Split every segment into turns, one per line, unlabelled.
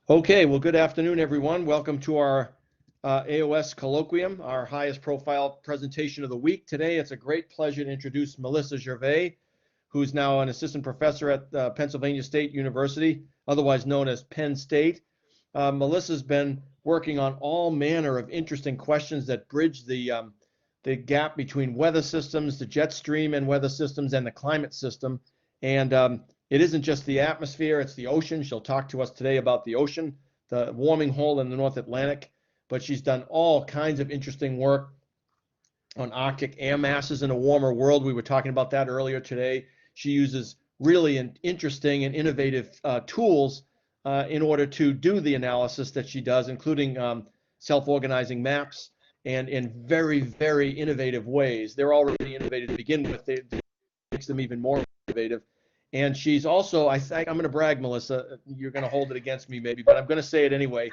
Okay, well, good afternoon, everyone. Welcome to our AOS Colloquium, our highest profile presentation of the week. Today, it's a great pleasure to introduce Melissa Gervais, who's now an assistant professor at Pennsylvania State University, otherwise known as Penn State. Melissa's been working on all manner of interesting questions that bridge the gap between weather systems, the jet stream and weather systems, and the climate system. And it isn't just the atmosphere, it's the ocean. She'll talk to us today about the ocean, the warming hole in the North Atlantic, but she's done all kinds of interesting work on Arctic air masses in a warmer world. We were talking about that earlier today. She uses really interesting and innovative tools in order to do the analysis that she does, including self-organizing maps and in very, very innovative ways. They're already innovative to begin with. It makes them even more innovative. And she's also, I'm going to brag, Melissa, you're going to hold it against me maybe, but I'm going to say it anyway.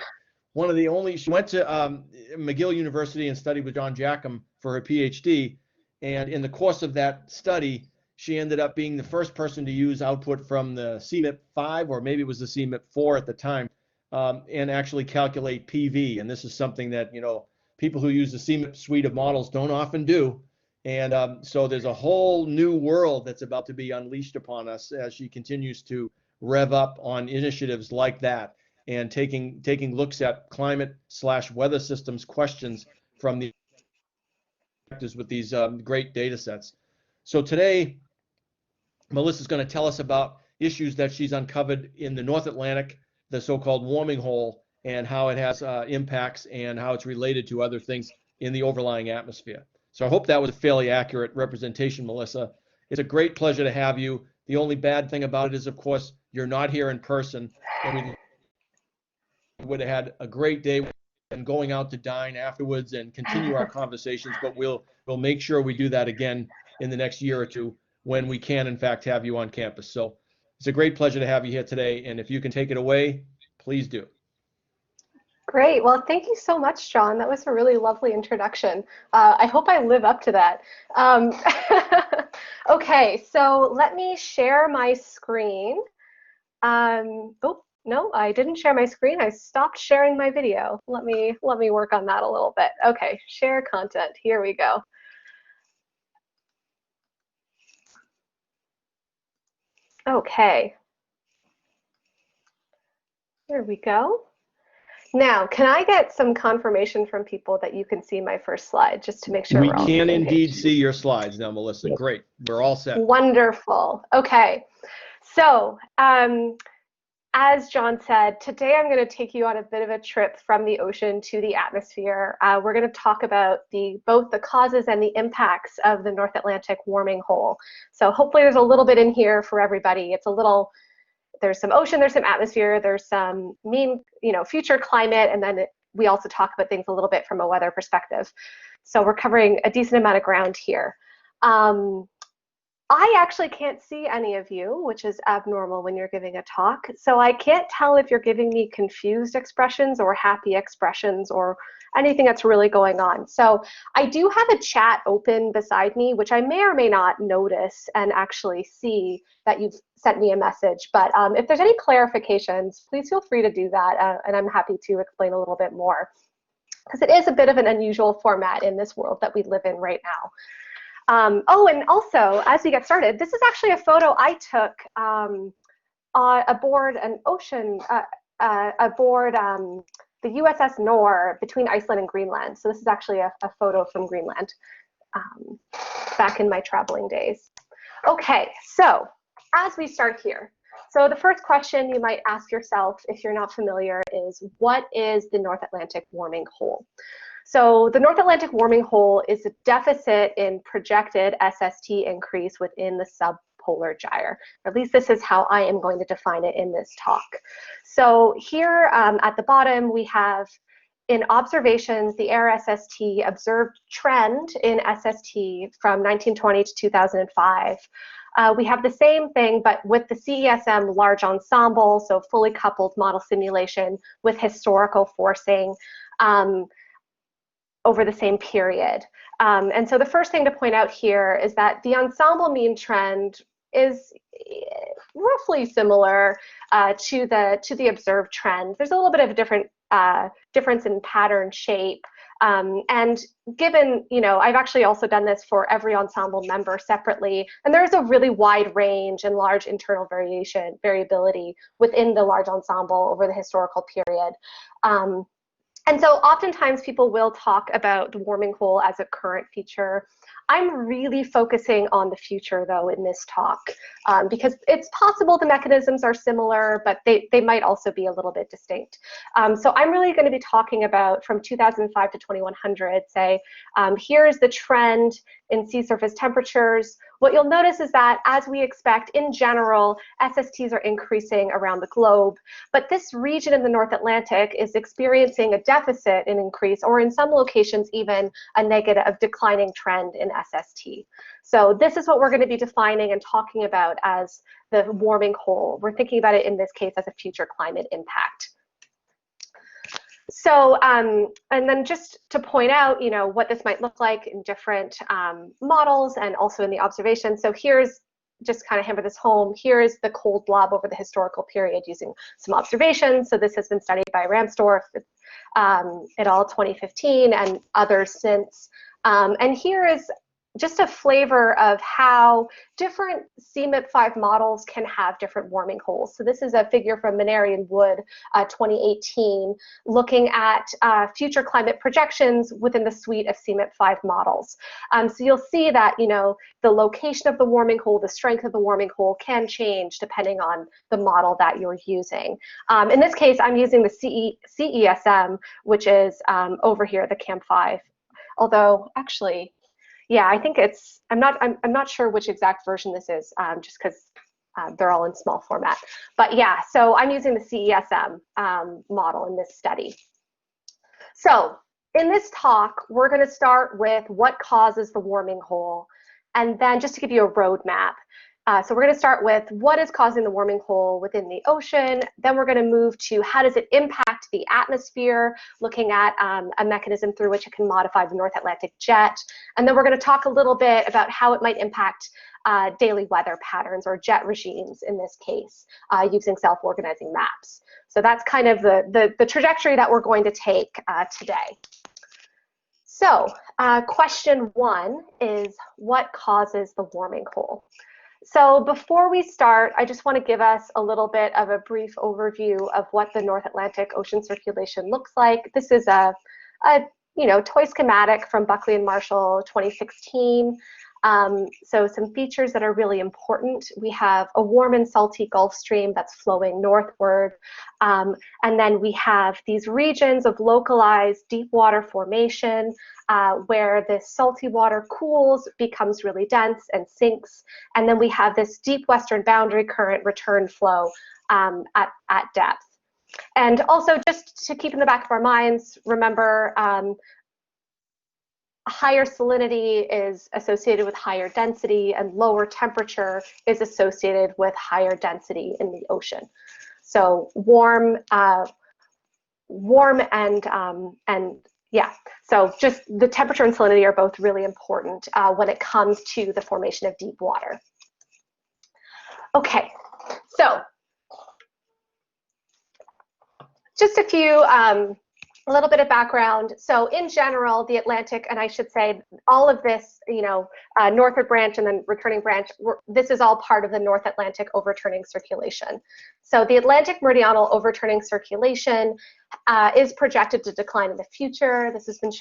She went to McGill University and studied with John Jackham for her PhD. And in the course of that study, she ended up being the first person to use output from the CMIP 5, or maybe it was the CMIP 4 at the time, and actually calculate PV. And this is something that, people who use the CMIP suite of models don't often do. And so there's a whole new world that's about to be unleashed upon us as she continues to rev up on initiatives like that and taking looks at climate/weather systems questions from the with these great data sets. So today, Melissa's going to tell us about issues that she's uncovered in the North Atlantic, the so-called warming hole, and how it has impacts and how it's related to other things in the overlying atmosphere. So I hope that was a fairly accurate representation, Melissa. It's a great pleasure to have you. The only bad thing about it is, of course, you're not here in person, and we would have had a great day and going out to dine afterwards and continue our conversations, but we'll make sure we do that again in the next year or two when we can, in fact, have you on campus. So it's a great pleasure to have you here today, and if you can take it away, please do.
Great. Well, thank you so much, John. That was a really lovely introduction. I hope I live up to that. Okay, so let me share my screen. Oh, no, I didn't share my screen. I stopped sharing my video. Let me work on that a little bit. Okay, share content. Here we go. Okay. There we go. Now, can I get some confirmation from people that you can see my first slide, just to make sure
we
we're all
can indeed see your slides now, Melissa. Great. We're all set.
Wonderful. Okay. So, as John said, today I'm going to take you on a bit of a trip from the ocean to the atmosphere. We're going to talk about both the causes and the impacts of the North Atlantic warming hole. So hopefully there's a little bit in here for everybody. It's a little, there's some ocean, there's some atmosphere, there's some future climate, and then we also talk about things a little bit from a weather perspective. So we're covering a decent amount of ground here. I actually can't see any of you, which is abnormal when you're giving a talk. So I can't tell if you're giving me confused expressions or happy expressions or anything that's really going on. So I do have a chat open beside me, which I may or may not notice and actually see that you've sent me a message. But if there's any clarifications, please feel free to do that. And I'm happy to explain a little bit more, because it is a bit of an unusual format in this world that we live in right now. Oh, and also, as we get started, this is actually a photo I took aboard an ocean, aboard the USS NAWH between Iceland and Greenland. So this is actually a photo from Greenland back in my traveling days. Okay, so as we start here, so the first question you might ask yourself if you're not familiar is, what is the North Atlantic warming hole? So the North Atlantic warming hole is a deficit in projected SST increase within the subpolar gyre. Or at least this is how I am going to define it in this talk. So here at the bottom, we have in observations, the air SST observed trend in SST from 1920 to 2005. We have the same thing, but with the CESM large ensemble, so fully coupled model simulation with historical forcing over the same period. And so the first thing to point out here is that the ensemble mean trend is roughly similar to the observed trend. There's a little bit of a difference in pattern shape. And given, I've actually also done this for every ensemble member separately, and there's a really wide range and large internal variability within the large ensemble over the historical period. And so oftentimes people will talk about the warming hole as a current feature. I'm really focusing on the future, though, in this talk, because it's possible the mechanisms are similar, but they might also be a little bit distinct. So I'm really going to be talking about from 2005 to 2100, say, here's the trend in sea surface temperatures. What you'll notice is that, as we expect, in general, SSTs are increasing around the globe, but this region in the North Atlantic is experiencing a deficit in increase, or in some locations even a negative declining trend in SST. So this is what we're going to be defining and talking about as the warming hole. We're thinking about it in this case as a future climate impact. So, and then just to point out, what this might look like in different models and also in the observation. So here's, just kind of hammer this home, here's the cold blob over the historical period using some observations. So this has been studied by Ramsdorff et al. 2015 and others since. And here is just a flavor of how different CMIP5 models can have different warming holes. So this is a figure from Maneri and Wood, 2018, looking at future climate projections within the suite of CMIP5 models. So you'll see that, the location of the warming hole, the strength of the warming hole can change depending on the model that you're using. In this case, I'm using the CESM, which is over here, the CAM5. Although, actually, yeah, I think it's, I'm not sure which exact version this is, just because they're all in small format. But yeah, so I'm using the CESM model in this study. So in this talk, we're going to start with what causes the warming hole, and then just to give you a roadmap. So we're going to start with what is causing the warming hole within the ocean. Then we're going to move to how does it impact the atmosphere, looking at a mechanism through which it can modify the North Atlantic jet. And then we're going to talk a little bit about how it might impact daily weather patterns, or jet regimes in this case, using self-organizing maps. So that's kind of the trajectory that we're going to take today. So question one is, what causes the warming hole? So before we start, I just want to give us a little bit of a brief overview of what the North Atlantic ocean circulation looks like. This is a toy schematic from Buckley and Marshall 2016. So some features that are really important. We have a warm and salty Gulf Stream that's flowing northward. And then we have these regions of localized deep water formation where the salty water cools, becomes really dense and sinks. And then we have this deep western boundary current return flow at depth. And also, just to keep in the back of our minds, remember, higher salinity is associated with higher density, and lower temperature is associated with higher density in the ocean. So warm and yeah, so just the temperature and salinity are both really important when it comes to the formation of deep water. Okay, so just a little bit of background. So in general, the Atlantic, and I should say all of this, northward branch and then returning branch, this is all part of the North Atlantic overturning circulation. So the Atlantic meridional overturning circulation is projected to decline in the future. This has been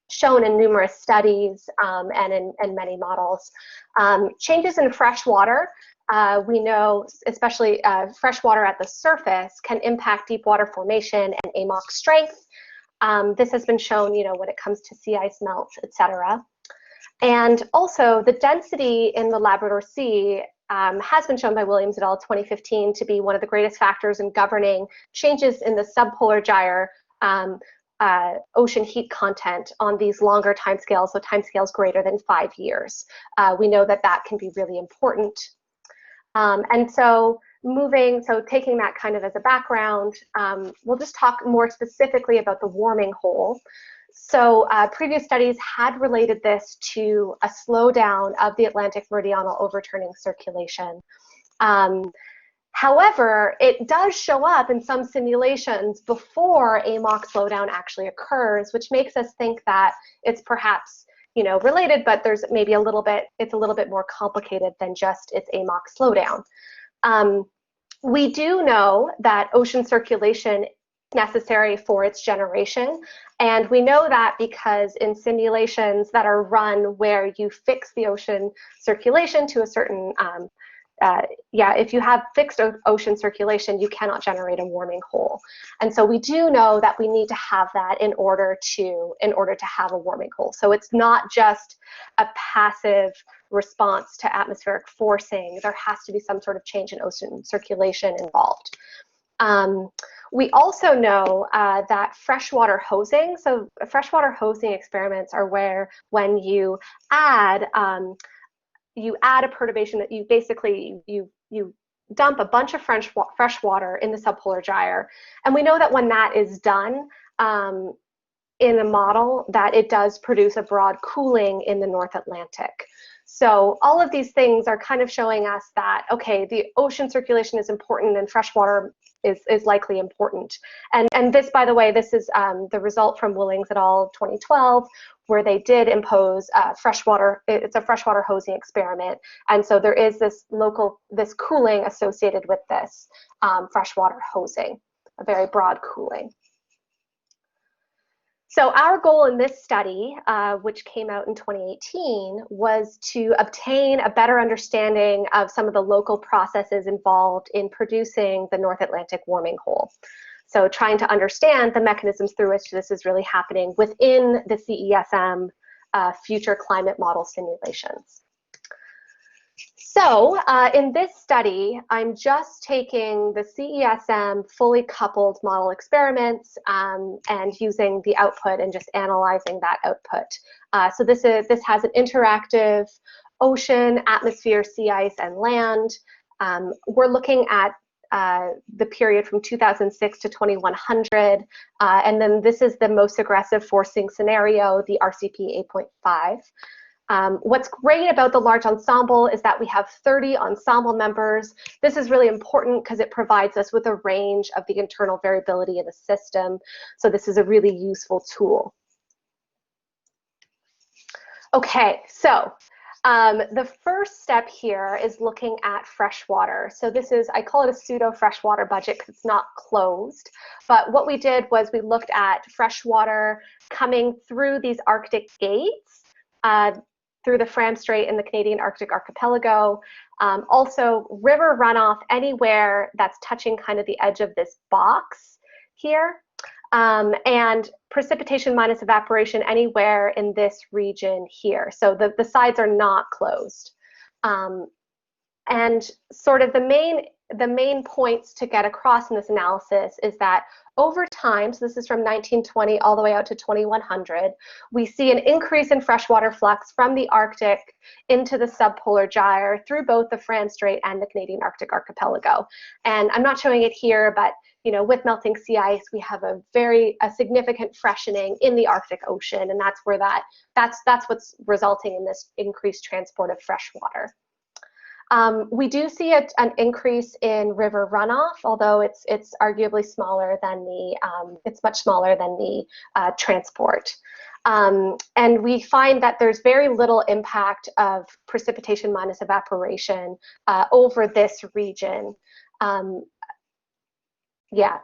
shown in numerous studies and in many models. Changes in freshwater, we know, especially freshwater at the surface, can impact deep water formation and AMOC strength. This has been shown, when it comes to sea ice melt, etc. And also, the density in the Labrador Sea has been shown by Williams et al. 2015 to be one of the greatest factors in governing changes in the subpolar gyre ocean heat content on these longer timescales, so timescales greater than 5 years. We know that that can be really important. And so taking that kind of as a background, we'll just talk more specifically about the warming hole. So previous studies had related this to a slowdown of the Atlantic meridional overturning circulation. However, it does show up in some simulations before AMOC slowdown actually occurs, which makes us think that it's perhaps related, but there's maybe it's a little bit more complicated than just its AMOC slowdown. We do know that ocean circulation is necessary for its generation, and we know that because in simulations that are run where you fix the ocean circulation to a certain if you have fixed ocean circulation, you cannot generate a warming hole. And so we do know that we need to have that in order to have a warming hole. So it's not just a passive response to atmospheric forcing. There has to be some sort of change in ocean circulation involved. We also know that freshwater hosing, so freshwater hosing experiments are where when you add a perturbation that you basically you dump a bunch of fresh water in the subpolar gyre, and we know that when that is done in a model, that it does produce a broad cooling in the North Atlantic. So all of these things are kind of showing us that, okay, the ocean circulation is important and freshwater is likely important. And this, by the way, this is the result from Willings et al. 2012, where they did impose freshwater. It's a freshwater hosing experiment, and so there is this cooling associated with this freshwater hosing, a very broad cooling. So our goal in this study, which came out in 2018, was to obtain a better understanding of some of the local processes involved in producing the North Atlantic warming hole. So trying to understand the mechanisms through which this is really happening within the CESM future climate model simulations. So in this study, I'm just taking the CESM fully coupled model experiments and using the output and just analyzing that output. So this has an interactive ocean, atmosphere, sea ice, and land. We're looking at the period from 2006 to 2100, and then this is the most aggressive forcing scenario, the RCP 8.5. What's great about the large ensemble is that we have 30 ensemble members. This is really important because it provides us with a range of the internal variability in the system. So this is a really useful tool. Okay, so the first step here is looking at freshwater. So this is, I call it a pseudo freshwater budget because it's not closed. But what we did was we looked at freshwater coming through these Arctic gates, through the Fram Strait and the Canadian Arctic Archipelago. Also river runoff anywhere that's touching kind of the edge of this box here. And precipitation minus evaporation anywhere in this region here. So the sides are not closed. And sort of the main points to get across in this analysis is that over time, so this is from 1920 all the way out to 2100, we see an increase in freshwater flux from the Arctic into the subpolar gyre through both the Fram Strait and the Canadian Arctic Archipelago. And I'm not showing it here, but with melting sea ice, we have a significant freshening in the Arctic Ocean, and that's where that's what's resulting in this increased transport of fresh water. We do see an increase in river runoff, although it's arguably smaller than it's much smaller than the transport. And we find that there's very little impact of precipitation minus evaporation over this region. Yeah,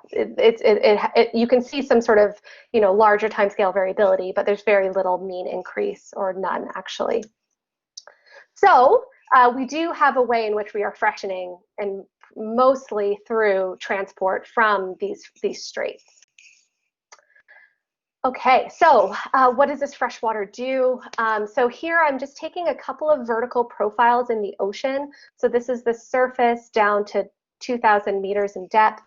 you can see some sort of larger timescale variability, but there's very little mean increase, or none actually. So we do have a way in which we are freshening, and mostly through transport from these straits. Okay, so what does this freshwater do? So here I'm just taking a couple of vertical profiles in the ocean. So this is the surface down to 2,000 meters in depth.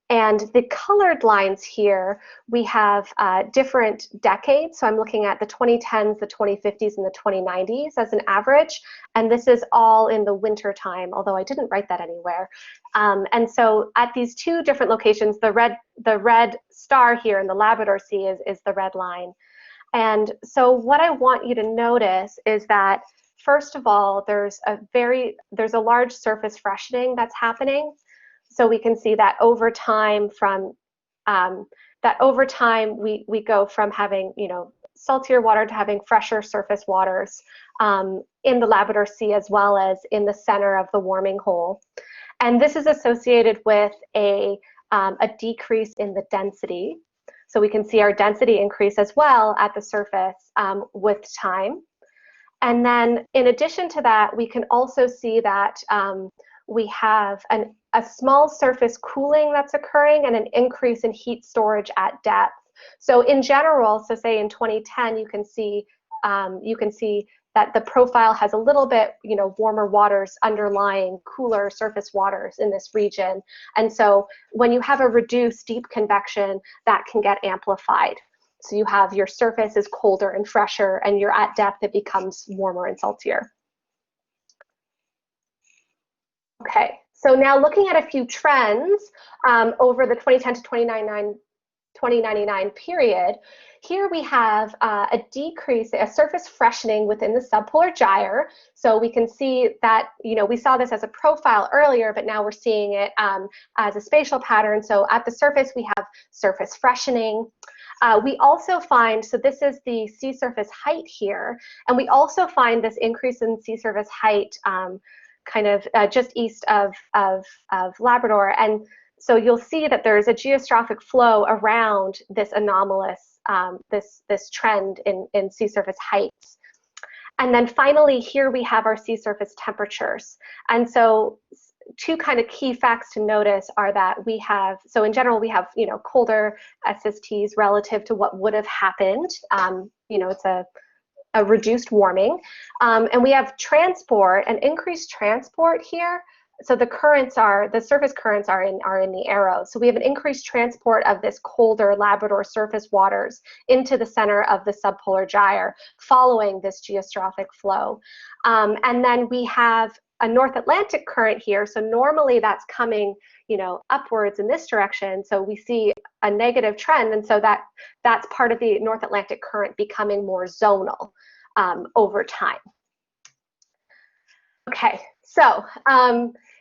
And the colored lines here, we have different decades. So I'm looking at the 2010s, the 2050s, and the 2090s as an average. And this is all in the winter time, although I didn't write that anywhere. And so at these two different locations, the red star here in the Labrador Sea is the red line. And so what I want you to notice is that first of all, there's a large surface freshening that's happening. So we can see that over time we go from having, saltier water to having fresher surface waters in the Labrador Sea as well as in the center of the warming hole. And this is associated with a decrease in the density. So we can see our density increase as well at the surface with time. And then in addition to that, we can also see that we have a small surface cooling that's occurring and an increase in heat storage at depth. So in general, so say in 2010, you can see that the profile has a little bit, warmer waters underlying cooler surface waters in this region. And so when you have a reduced deep convection, that can get amplified. So you have your surface is colder and fresher, and you're at depth, it becomes warmer and saltier. Okay, so now looking at a few trends over the 2010 to 2099 period, here we have a decrease, a surface freshening within the subpolar gyre. So we can see that, we saw this as a profile earlier, but now we're seeing it as a spatial pattern. So at the surface, we have surface freshening. We also find, so this is the sea surface height here, and we also find this increase in sea surface height kind of just east of Labrador. And so you'll see that there's a geostrophic flow around this anomalous, this trend in sea surface heights. And then finally, here we have our sea surface temperatures. And so two kind of key facts to notice are that we have, so in general, we have, colder SSTs relative to what would have happened. It's a reduced warming. And we have transport, an increased transport here. So the surface currents are in the arrows. So we have an increased transport of this colder Labrador surface waters into the center of the subpolar gyre following this geostrophic flow. And then we have a North Atlantic current here. So normally that's coming, upwards in this direction. So we see a negative trend. And so that's part of the North Atlantic current becoming more zonal over time. Okay, so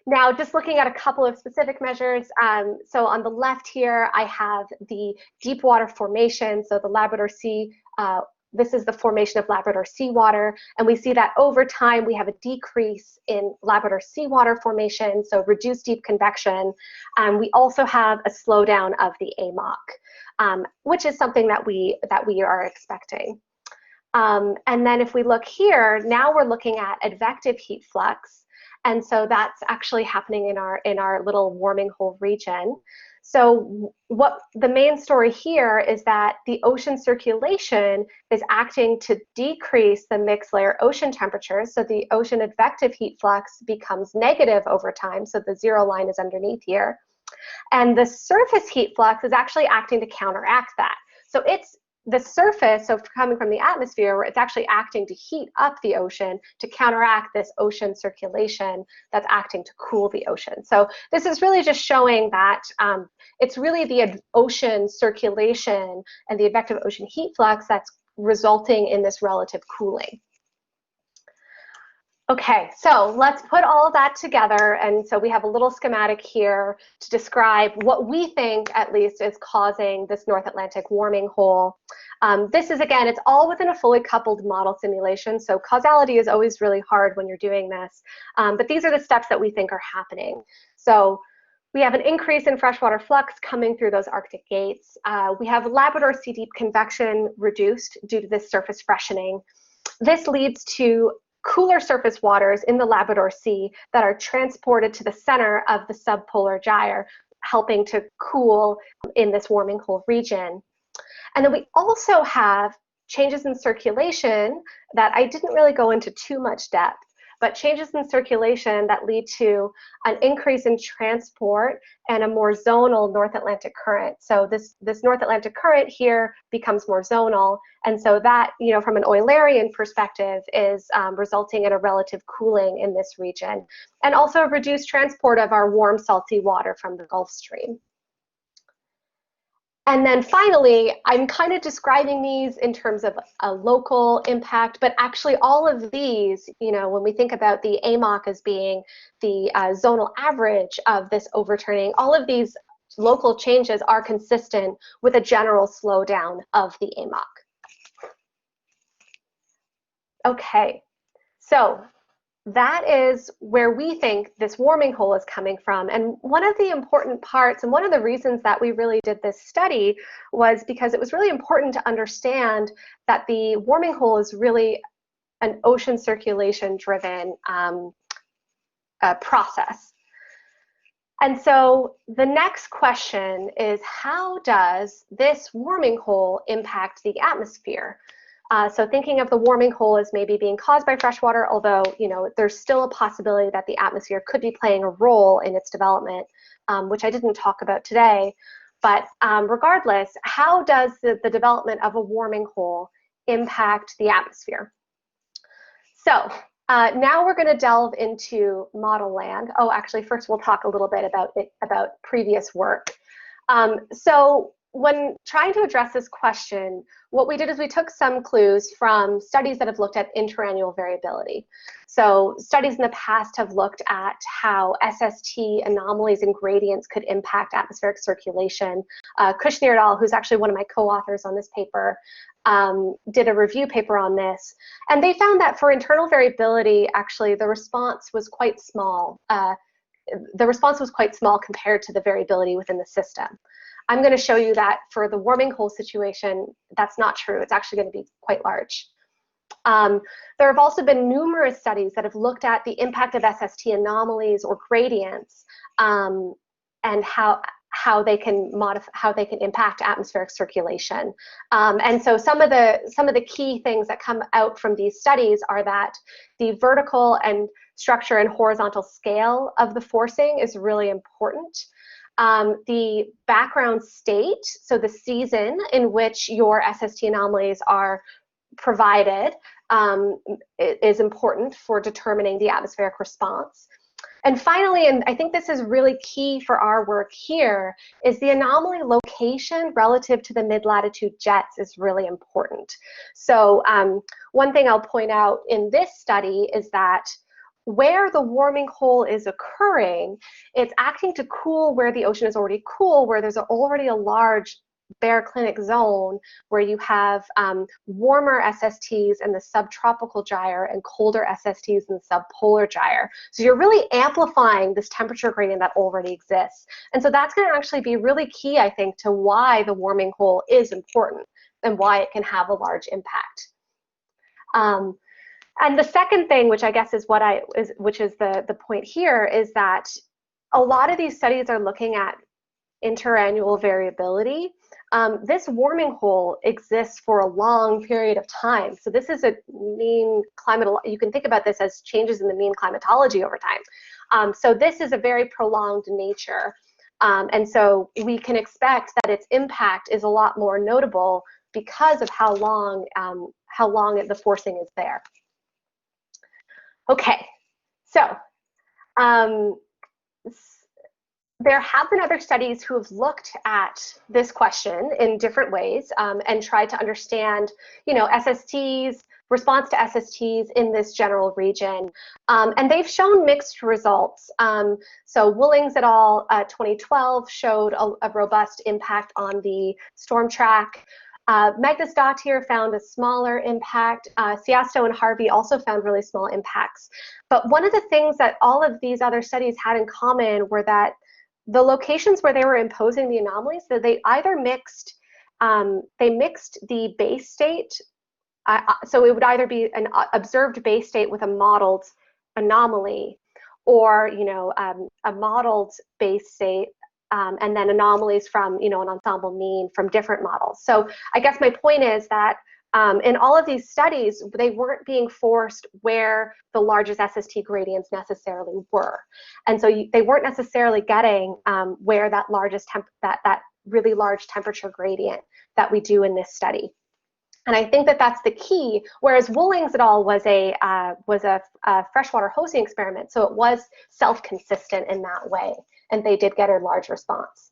now just looking at a couple of specific measures. So on the left here, I have the deep water formation. So the Labrador Sea, this is the formation of Labrador seawater. And we see that over time, we have a decrease in Labrador seawater formation, so reduced deep convection. We also have a slowdown of the AMOC, which is something that we are expecting. And then if we look here, now we're looking at advective heat flux. And so that's actually happening in our little warming hole region. So what the main story here is that the ocean circulation is acting to decrease the mixed layer ocean temperatures. So the ocean advective heat flux becomes negative over time. So the zero line is underneath here. And the surface heat flux is actually acting to counteract that. So it's the surface, so coming from the atmosphere, where it's actually acting to heat up the ocean to counteract this ocean circulation that's acting to cool the ocean. So this is really just showing that it's really the ocean circulation and the advective ocean heat flux that's resulting in this relative cooling. Okay, so let's put all of that together. And so we have a little schematic here to describe what we think, at least, is causing this North Atlantic warming hole. This is, again, it's all within a fully coupled model simulation. So causality is always really hard when you're doing this. But these are the steps that we think are happening. So we have an increase in freshwater flux coming through those Arctic gates. We have Labrador sea deep convection reduced due to this surface freshening. This leads to cooler surface waters in the Labrador Sea that are transported to the center of the subpolar gyre, helping to cool in this warming hole region. And then we also have changes in circulation that I didn't really go into too much depth, but changes in circulation that lead to an increase in transport and a more zonal North Atlantic current. So this North Atlantic current here becomes more zonal. And so that, from an Eulerian perspective, is resulting in a relative cooling in this region, and also a reduced transport of our warm salty water from the Gulf Stream. And then finally, I'm kind of describing these in terms of a local impact, but actually all of these, when we think about the AMOC as being the zonal average of this overturning, all of these local changes are consistent with a general slowdown of the AMOC. Okay, so that is where we think this warming hole is coming from. And one of the important parts, and one of the reasons that we really did this study, was because it was really important to understand that the warming hole is really an ocean circulation driven process. And so the next question is, how does this warming hole impact the atmosphere? So thinking of the warming hole as maybe being caused by freshwater, although there's still a possibility that the atmosphere could be playing a role in its development, which I didn't talk about today. But regardless, how does the development of a warming hole impact the atmosphere? So now we're going to delve into model land. Oh, actually, first we'll talk a little bit about previous work. So when trying to address this question, what we did is we took some clues from studies that have looked at interannual variability. So studies in the past have looked at how SST anomalies and gradients could impact atmospheric circulation. Kushner et al., who's actually one of my co-authors on this paper, did a review paper on this. And they found that for internal variability, actually, the response was quite small. The response was quite small compared to the variability within the system. I'm going to show you that for the warming hole situation, that's not true. It's actually going to be quite large. There have also been numerous studies that have looked at the impact of SST anomalies or gradients and how they can impact atmospheric circulation. And so some of the key things that come out from these studies are that the vertical and structure and horizontal scale of the forcing is really important. The background state, so the season in which your SST anomalies are provided, is important for determining the atmospheric response. And finally, and I think this is really key for our work here, is the anomaly location relative to the mid-latitude jets is really important. So one thing I'll point out in this study is that where the warming hole is occurring, it's acting to cool where the ocean is already cool, where there's already a large baroclinic zone where you have warmer SSTs in the subtropical gyre and colder SSTs in the subpolar gyre. So you're really amplifying this temperature gradient that already exists. And so that's going to actually be really key, I think, to why the warming hole is important and why it can have a large impact. And the second thing, which I guess is which is the point here, is that a lot of these studies are looking at interannual variability. This warming hole exists for a long period of time. So this is a mean climate. You can think about this as changes in the mean climatology over time. So this is a very prolonged nature. And so we can expect that its impact is a lot more notable because of how long the forcing is there. Okay, so there have been other studies who have looked at this question in different ways and tried to understand, SSTs, response to SSTs in this general region. And they've shown mixed results. So Woolings et al. 2012 showed a robust impact on the storm track. Magnus Dottir found a smaller impact. Siasto and Harvey also found really small impacts. But one of the things that all of these other studies had in common were that the locations where they were imposing the anomalies, that they either mixed the base state. So it would either be an observed base state with a modeled anomaly, or a modeled base state. And then anomalies from, an ensemble mean from different models. So I guess my point is that in all of these studies, they weren't being forced where the largest SST gradients necessarily were. And so they weren't necessarily getting where that that really large temperature gradient that we do in this study. And I think that that's the key, whereas Woolings et al. Was a freshwater hosting experiment, so it was self-consistent in that way, and they did get a large response.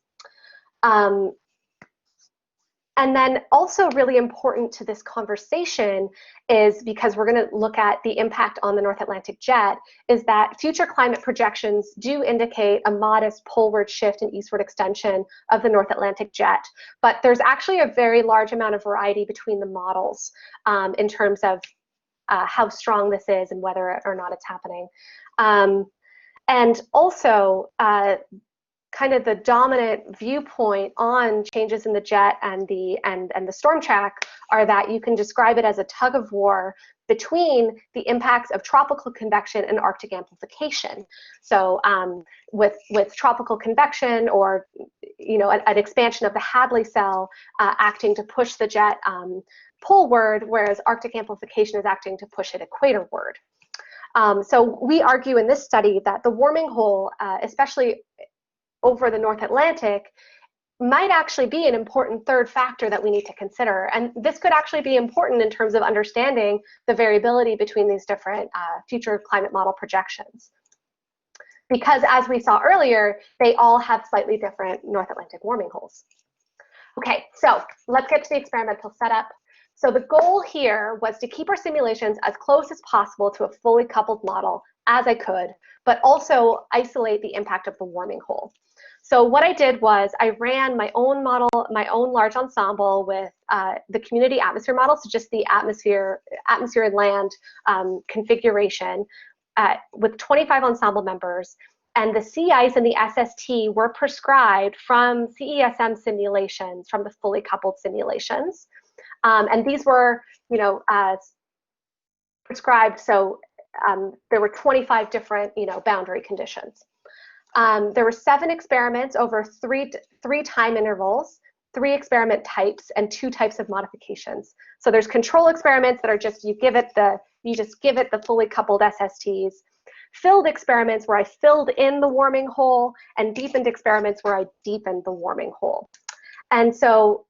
And then also really important to this conversation is, because we're going to look at the impact on the North Atlantic jet, is that future climate projections do indicate a modest poleward shift and eastward extension of the North Atlantic jet. But there's actually a very large amount of variety between the models in terms of how strong this is and whether or not it's happening. And also, kind of the dominant viewpoint on changes in the jet and the storm track are that you can describe it as a tug of war between the impacts of tropical convection and Arctic amplification. So with tropical convection, or an expansion of the Hadley cell acting to push the jet poleward, whereas Arctic amplification is acting to push it equatorward. So we argue in this study that the warming hole, especially over the North Atlantic, might actually be an important third factor that we need to consider. And this could actually be important in terms of understanding the variability between these different future climate model projections. Because as we saw earlier, they all have slightly different North Atlantic warming holes. Okay, so let's get to the experimental setup. So the goal here was to keep our simulations as close as possible to a fully coupled model as I could, but also isolate the impact of the warming hole. So what I did was I ran my own model, my own large ensemble with the community atmosphere model, so just the atmosphere and land configuration with 25 ensemble members. And the sea ice and the SST were prescribed from CESM simulations, from the fully coupled simulations. And these were, prescribed, so there were 25 different, boundary conditions. There were 7 experiments over three time intervals, 3 experiment types, and 2 types of modifications. So there's control experiments that are just you just give it the fully coupled SSTs, filled experiments where I filled in the warming hole, and deepened experiments where I deepened the warming hole. And so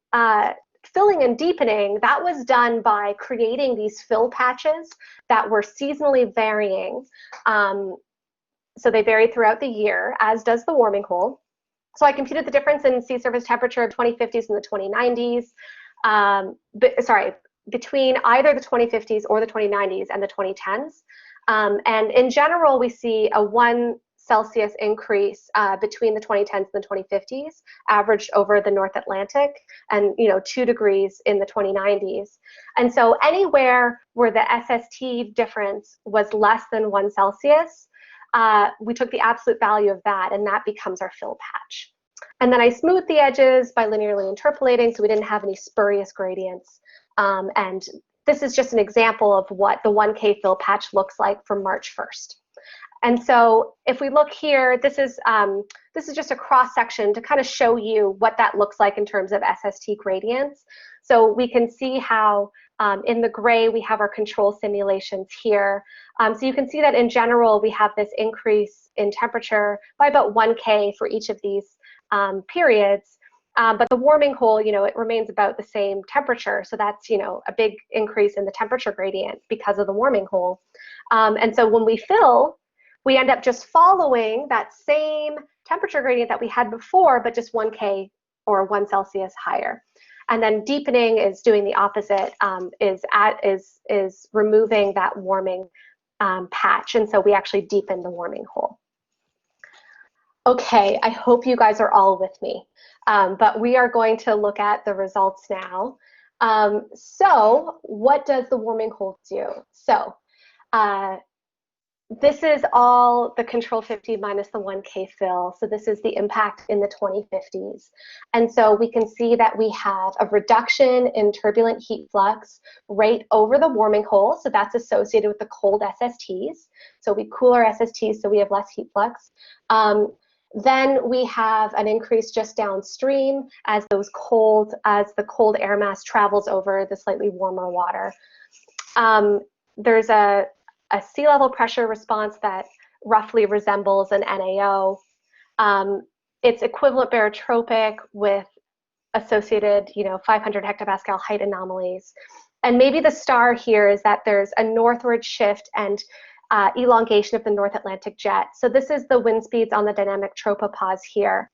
filling and deepening, that was done by creating these fill patches that were seasonally varying. So they vary throughout the year, as does the warming hole. So I computed the difference in sea surface temperature of 2050s and the 2090s, between either the 2050s or the 2090s and the 2010s. And in general, we see a 1 Celsius increase between the 2010s and the 2050s, averaged over the North Atlantic, and 2 degrees in the 2090s. And so anywhere where the SST difference was less than 1 Celsius, we took the absolute value of that, and that becomes our fill patch. And then I smoothed the edges by linearly interpolating, so we didn't have any spurious gradients. And this is just an example of what the 1K fill patch looks like from March 1st. And so if we look here, this is just a cross section to kind of show you what that looks like in terms of SST gradients. So we can see how in the gray we have our control simulations here. So you can see that in general we have this increase in temperature by about 1K for each of these periods. But the warming hole, it remains about the same temperature. So that's, a big increase in the temperature gradient because of the warming hole. And so when we fill, we end up just following that same temperature gradient that we had before, but just 1K or 1 Celsius higher. And then deepening is doing the opposite, is removing that warming patch. And so we actually deepen the warming hole. Okay, I hope you guys are all with me. But we are going to look at the results now. So what does the warming hole do? So this is all the control 50 minus the 1K fill. So this is the impact in the 2050s. And so we can see that we have a reduction in turbulent heat flux right over the warming hole. So that's associated with the cold SSTs. So we cool our SSTs so we have less heat flux. Then we have an increase just downstream as the cold air mass travels over the slightly warmer water. There's a sea level pressure response that roughly resembles an NAO. It's equivalent barotropic with associated, 500 hectopascal height anomalies. And maybe the star here is that there's a northward shift and elongation of the North Atlantic jet. So this is the wind speeds on the dynamic tropopause here.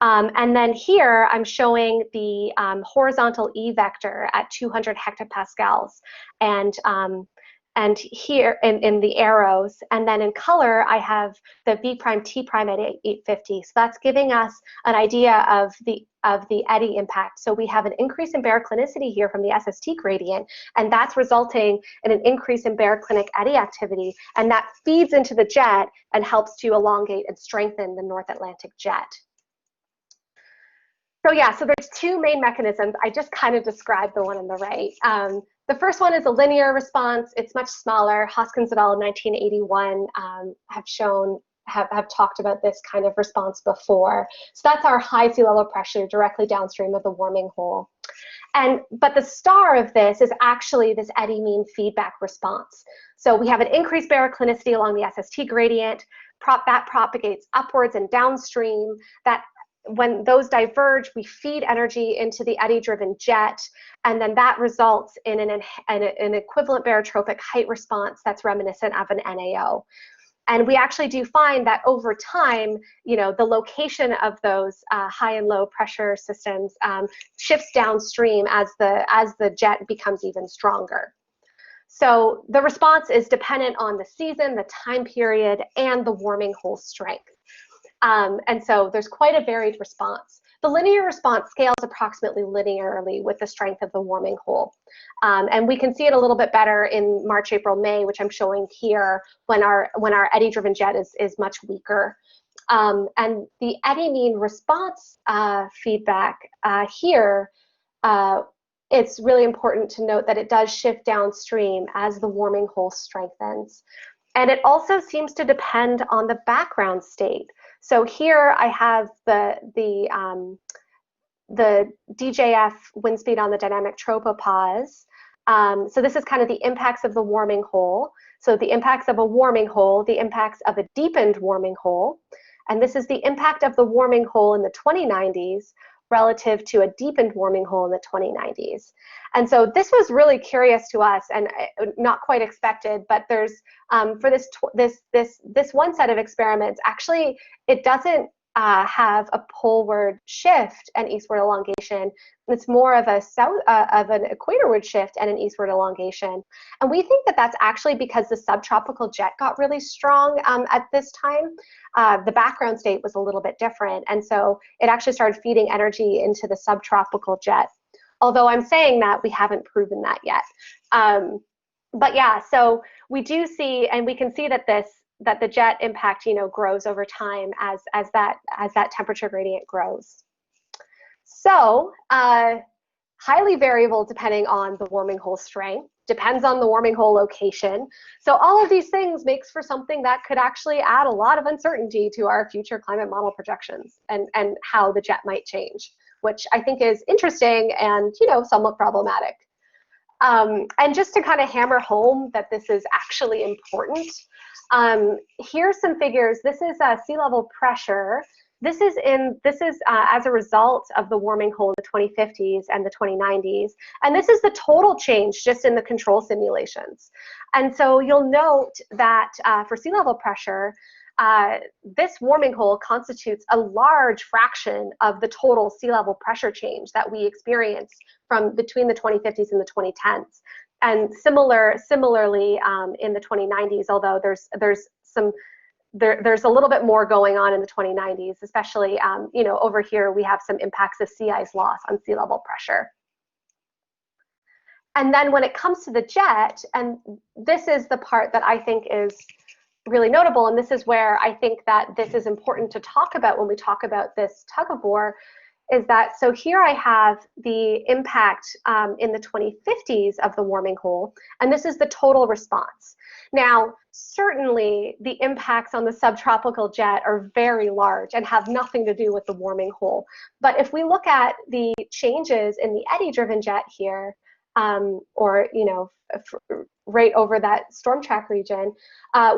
And then here I'm showing the horizontal E vector at 200 hectopascals, and here in the arrows, and then in color I have the V prime T prime at 850. So that's giving us an idea of the eddy impact. So we have an increase in baroclinicity here from the SST gradient, and that's resulting in an increase in baroclinic eddy activity, and that feeds into the jet and helps to elongate and strengthen the North Atlantic jet. So yeah, so there's two main mechanisms. I just kind of described the one on the right. The first one is a linear response. It's much smaller. Hoskins et al. In 1981 have talked about this kind of response before. So that's our high sea level pressure directly downstream of the warming hole. But the star of this is actually this eddy mean feedback response. So we have an increased baroclinicity along the SST gradient. That propagates upwards and downstream. That when those diverge, we feed energy into the eddy-driven jet, and then that results in an equivalent barotropic height response that's reminiscent of an NAO. And we actually do find that over time, the location of those high and low pressure systems shifts downstream as the jet becomes even stronger. So the response is dependent on the season, the time period, and the warming hole strength. And so there's quite a varied response. The linear response scales approximately linearly with the strength of the warming hole. And we can see it a little bit better in March, April, May, which I'm showing here, when our eddy-driven jet is much weaker. And the eddy mean response feedback here, it's really important to note that it does shift downstream as the warming hole strengthens. And it also seems to depend on the background state. So here I have the DJF wind speed on the dynamic tropopause. So this is kind of the impacts of the warming hole. So the impacts of a warming hole, the impacts of a deepened warming hole. And this is the impact of the warming hole in the 2090s relative to a deepened warming hole in the 2090s. And so this was really curious to us and not quite expected, but there's, for this one set of experiments, actually, it doesn't have a poleward shift and eastward elongation. It's more of an equatorward shift and an eastward elongation. And we think that that's actually because the subtropical jet got really strong at this time. The background state was a little bit different. And so it actually started feeding energy into the subtropical jet. Although I'm saying that, we haven't proven that yet. But yeah, so we do see, and we can see that the jet impact, grows over time as that temperature gradient grows. So highly variable depending on the warming hole strength, depends on the warming hole location. So all of these things makes for something that could actually add a lot of uncertainty to our future climate model projections and how the jet might change, which I think is interesting and somewhat problematic. And just to kind of hammer home that this is actually important, here's some figures. This is sea level pressure. This is as a result of the warming hole in the 2050s and the 2090s. And this is the total change just in the control simulations. And so you'll note that for sea level pressure, this warming hole constitutes a large fraction of the total sea level pressure change that we experienced from between the 2050s and the 2010s. And similarly in the 2090s, although there's a little bit more going on in the 2090s, especially over here we have some impacts of sea ice loss on sea level pressure. And then when it comes to the jet, and this is the part that I think is really notable, and this is where I think that this is important to talk about when we talk about this tug of war, is that, so here I have the impact in the 2050s of the warming hole, and this is the total response. Now, certainly the impacts on the subtropical jet are very large and have nothing to do with the warming hole. But if we look at the changes in the eddy-driven jet here, or right over that storm track region,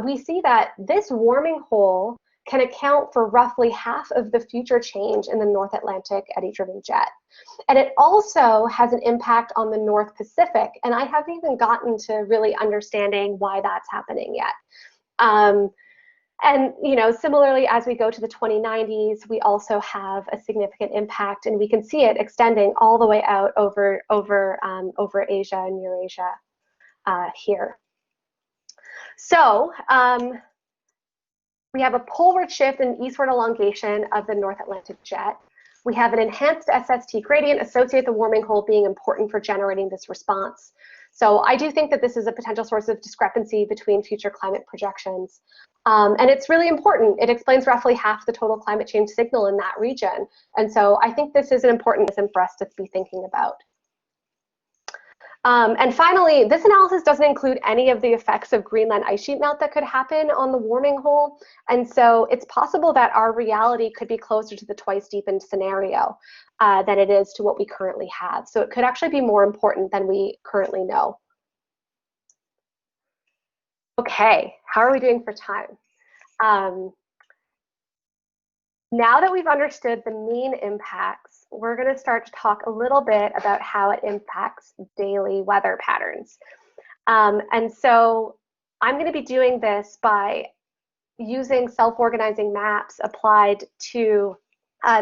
we see that this warming hole can account for roughly half of the future change in the North Atlantic eddy-driven jet. And it also has an impact on the North Pacific, and I haven't even gotten to really understanding why that's happening yet. And similarly, as we go to the 2090s, we also have a significant impact, and we can see it extending all the way out over Asia and Eurasia here. So we have a poleward shift and eastward elongation of the North Atlantic jet. We have an enhanced SST gradient associated with the warming hole being important for generating this response. So I do think that this is a potential source of discrepancy between future climate projections. And it's really important. It explains roughly half the total climate change signal in that region. And so I think this is an important lesson for us to be thinking about. And finally, this analysis doesn't include any of the effects of Greenland ice sheet melt that could happen on the warming hole. And so it's possible that our reality could be closer to the twice deepened scenario than it is to what we currently have. So it could actually be more important than we currently know. Okay, how are we doing for time? Now that we've understood the mean impacts, we're going to start to talk a little bit about how it impacts daily weather patterns. And so I'm going to be doing this by using self-organizing maps applied to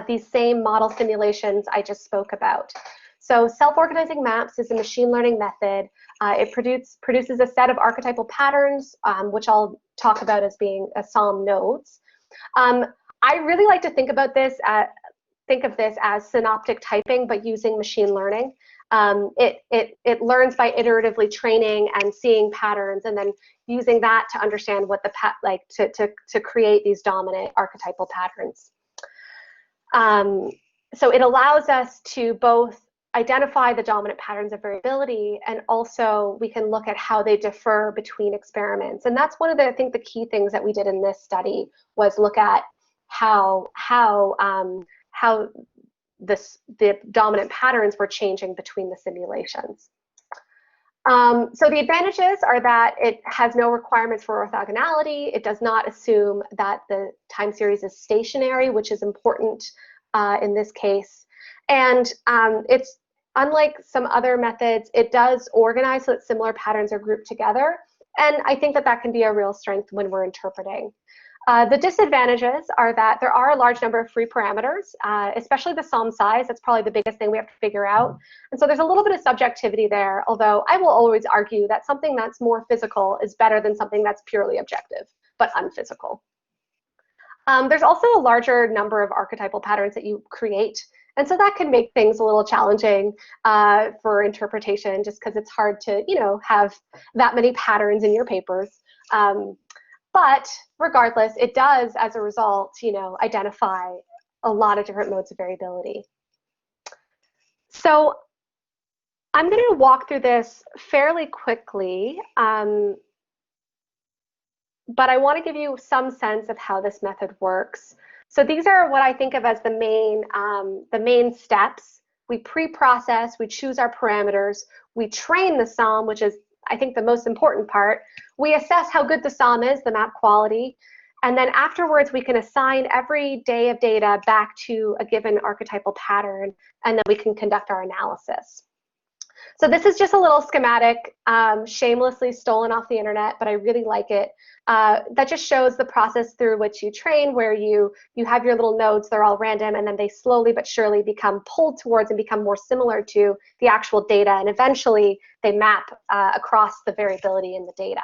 these same model simulations I just spoke about. So self-organizing maps is a machine learning method. It produces a set of archetypal patterns, which I'll talk about as being SOM nodes. I really like to think of this as synoptic typing, but using machine learning. It learns by iteratively training and seeing patterns, and then using that to understand what to create these dominant archetypal patterns. So it allows us to both identify the dominant patterns of variability, and also we can look at how they differ between experiments. And that's one of the, I think, the key things that we did in this study was look at how the dominant patterns were changing between the simulations. So the advantages are that it has no requirements for orthogonality. It does not assume that the time series is stationary, which is important in this case. And it's unlike some other methods, it does organize so that similar patterns are grouped together. And I think that that can be a real strength when we're interpreting. The disadvantages are that there are a large number of free parameters, especially the SOM size. That's probably the biggest thing we have to figure out. And so there's a little bit of subjectivity there, although I will always argue that something that's more physical is better than something that's purely objective, but unphysical. There's also a larger number of archetypal patterns that you create. And so that can make things a little challenging for interpretation, just because it's hard to, have that many patterns in your papers. But regardless, it does, as a result, identify a lot of different modes of variability. So I'm going to walk through this fairly quickly, but I want to give you some sense of how this method works. So these are what I think of as the main steps. We pre-process, we choose our parameters, we train the SOM, which is, I think, the most important part. We assess how good the SOM is, the map quality, and then afterwards we can assign every day of data back to a given archetypal pattern, and then we can conduct our analysis. So this is just a little schematic, shamelessly stolen off the internet, but I really like it. That just shows the process through which you train, where you have your little nodes, they're all random, and then they slowly but surely become pulled towards and become more similar to the actual data, and eventually they map across the variability in the data.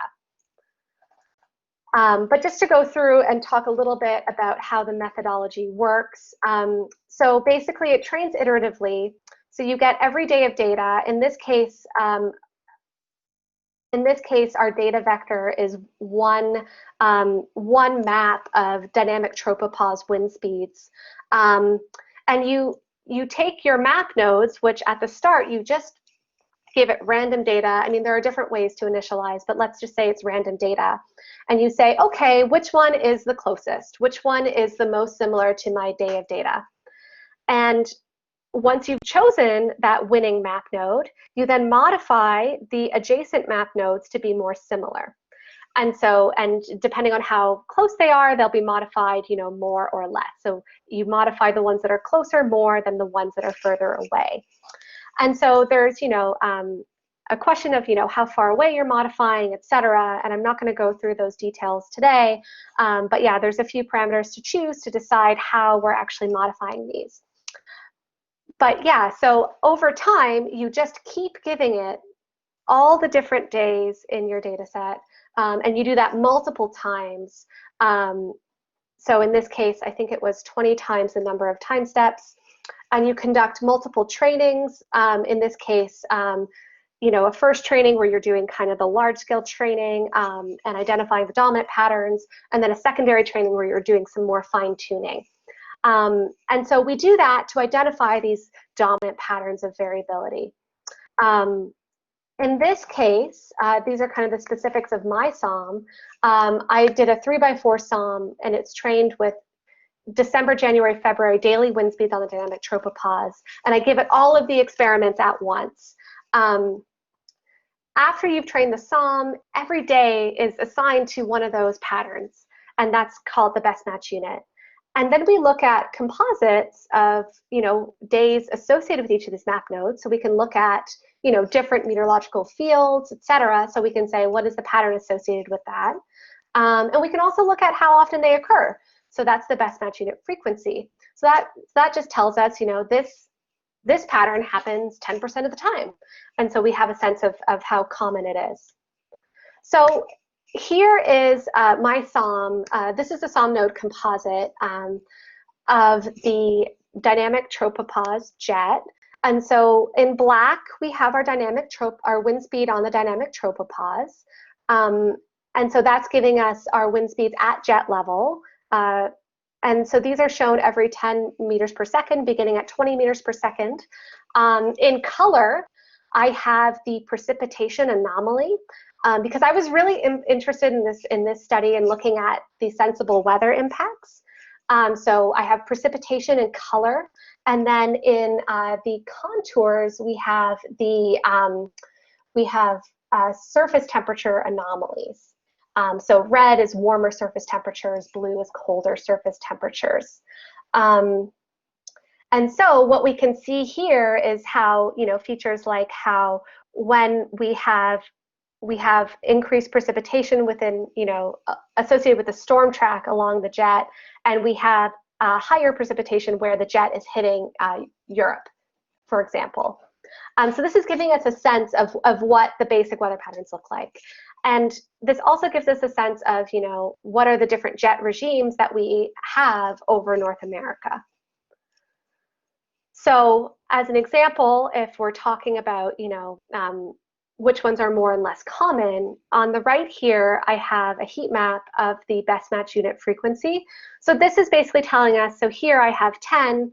But just to go through and talk a little bit about how the methodology works. So basically it trains iteratively. So you get every day of data. In this case, our data vector is one map of dynamic tropopause wind speeds. And you take your map nodes, which at the start you just give it random data. I mean, there are different ways to initialize, but let's just say it's random data. And you say, okay, which one is the closest? Which one is the most similar to my day of data? And once you've chosen that winning map node, you then modify the adjacent map nodes to be more similar. And depending on how close they are, they'll be modified, more or less. So you modify the ones that are closer more than the ones that are further away. And so there's, a question of, how far away you're modifying, et cetera. And I'm not going to go through those details today. But yeah, there's a few parameters to choose to decide how we're actually modifying these. But yeah, so over time, you just keep giving it all the different days in your data set. And you do that multiple times. So in this case, I think it was 20 times the number of time steps. And you conduct multiple trainings. In this case, a first training where you're doing kind of the large scale training and identifying the dominant patterns, and then a secondary training where you're doing some more fine tuning. And so we do that to identify these dominant patterns of variability. In this case, these are kind of the specifics of my SOM. I did a 3x4 SOM, and it's trained with December, January, February daily wind speeds on the dynamic tropopause, and I give it all of the experiments at once. After you've trained the SOM, every day is assigned to one of those patterns, and that's called the best match unit. And then we look at composites of, days associated with each of these map nodes. So we can look at, different meteorological fields, et cetera. So we can say, what is the pattern associated with that? And we can also look at how often they occur. So that's the best match unit frequency. So that just tells us, this pattern happens 10% of the time. And so we have a sense of how common it is. So here is my SOM. This is the SOM node composite of the dynamic tropopause jet. And so in black, we have our wind speed on the dynamic tropopause. And so that's giving us our wind speeds at jet level. And so these are shown every 10 meters per second, beginning at 20 meters per second. In color, I have the precipitation anomaly. Because I was really interested in this study and looking at the sensible weather impacts. So I have precipitation and color, and then in the contours we have surface temperature anomalies. So red is warmer surface temperatures, blue is colder surface temperatures. And so what we can see here is how features like how when we have increased precipitation within, associated with the storm track along the jet, and we have higher precipitation where the jet is hitting Europe, for example. So this is giving us a sense of what the basic weather patterns look like. And this also gives us a sense of, what are the different jet regimes that we have over North America. So as an example, if we're talking about, which ones are more and less common, on the right here, I have a heat map of the best match unit frequency. So this is basically telling us, so here I have 10.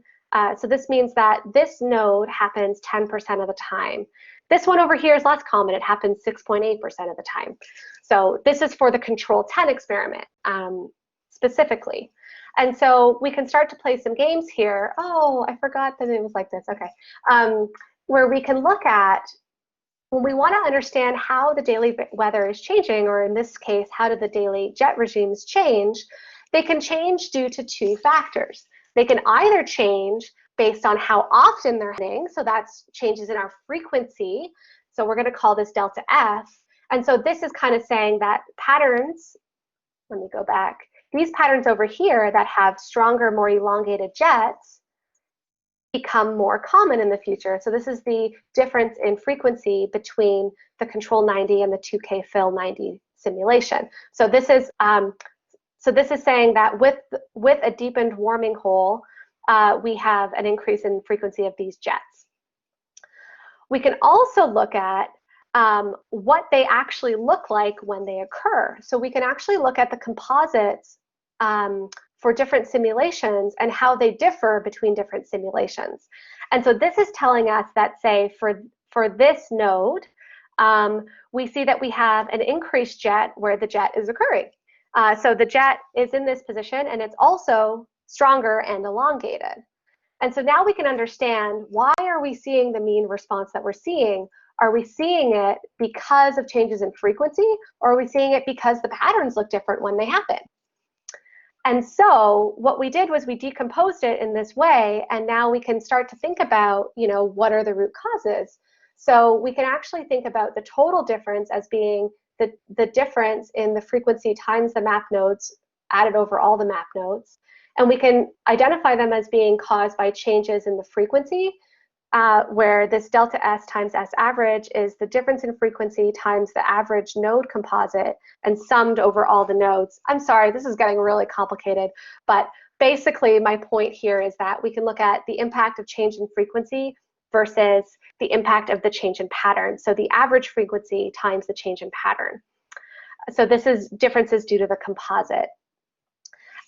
So this means that this node happens 10% of the time. This one over here is less common. It happens 6.8% of the time. So this is for the control 10 experiment specifically. And so we can start to play some games here. Oh, I forgot that it was like this. Okay. Where we can look at, when we want to understand how the daily weather is changing, or in this case, how do the daily jet regimes change, they can change due to two factors. They can either change based on how often they're hitting, so that's changes in our frequency. So we're going to call this delta F. And so this is kind of saying that patterns, let me go back, these patterns over here that have stronger, more elongated jets become more common in the future. So this is the difference in frequency between the control 90 and the 2K fill 90 simulation. So this is saying that with a deepened warming hole, we have an increase in frequency of these jets. We can also look at what they actually look like when they occur. So we can actually look at the composites for different simulations and how they differ between different simulations. And so this is telling us that, say, for this node, we see that we have an increased jet where the jet is occurring. So the jet is in this position, and it's also stronger and elongated. And so now we can understand, why are we seeing the mean response that we're seeing? Are we seeing it because of changes in frequency, or are we seeing it because the patterns look different when they happen? And so what we did was we decomposed it in this way, and now we can start to think about, what are the root causes? So we can actually think about the total difference as being the difference in the frequency times the map nodes added over all the map nodes. And we can identify them as being caused by changes in the frequency, where this delta S times S average is the difference in frequency times the average node composite and summed over all the nodes. I'm sorry, this is getting really complicated, but basically my point here is that we can look at the impact of change in frequency versus the impact of the change in pattern. So the average frequency times the change in pattern. So this is differences due to the composite.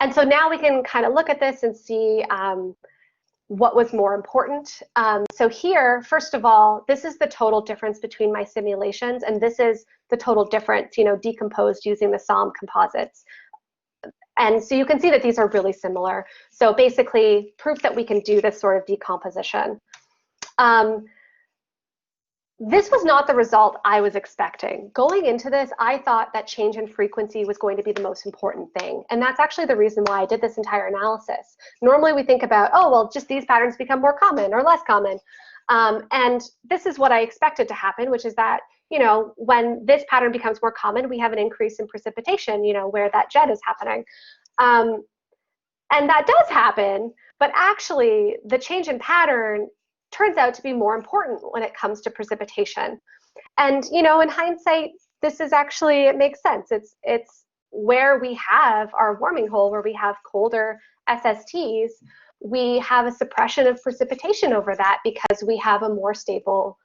And so now we can kind of look at this and see what was more important. So here, first of all, this is the total difference between my simulations, and this is the total difference, decomposed using the SOM composites. And so you can see that these are really similar. So basically, proof that we can do this sort of decomposition. This was not the result I was expecting. Going into this, I thought that change in frequency was going to be the most important thing. And that's actually the reason why I did this entire analysis. Normally we think about, oh, well, just these patterns become more common or less common. And this is what I expected to happen, which is that, when this pattern becomes more common, we have an increase in precipitation, where that jet is happening. And that does happen, but actually the change in pattern turns out to be more important when it comes to precipitation. And, in hindsight, this is actually, it makes sense. It's where we have our warming hole, where we have colder SSTs, we have a suppression of precipitation over that because we have a more stable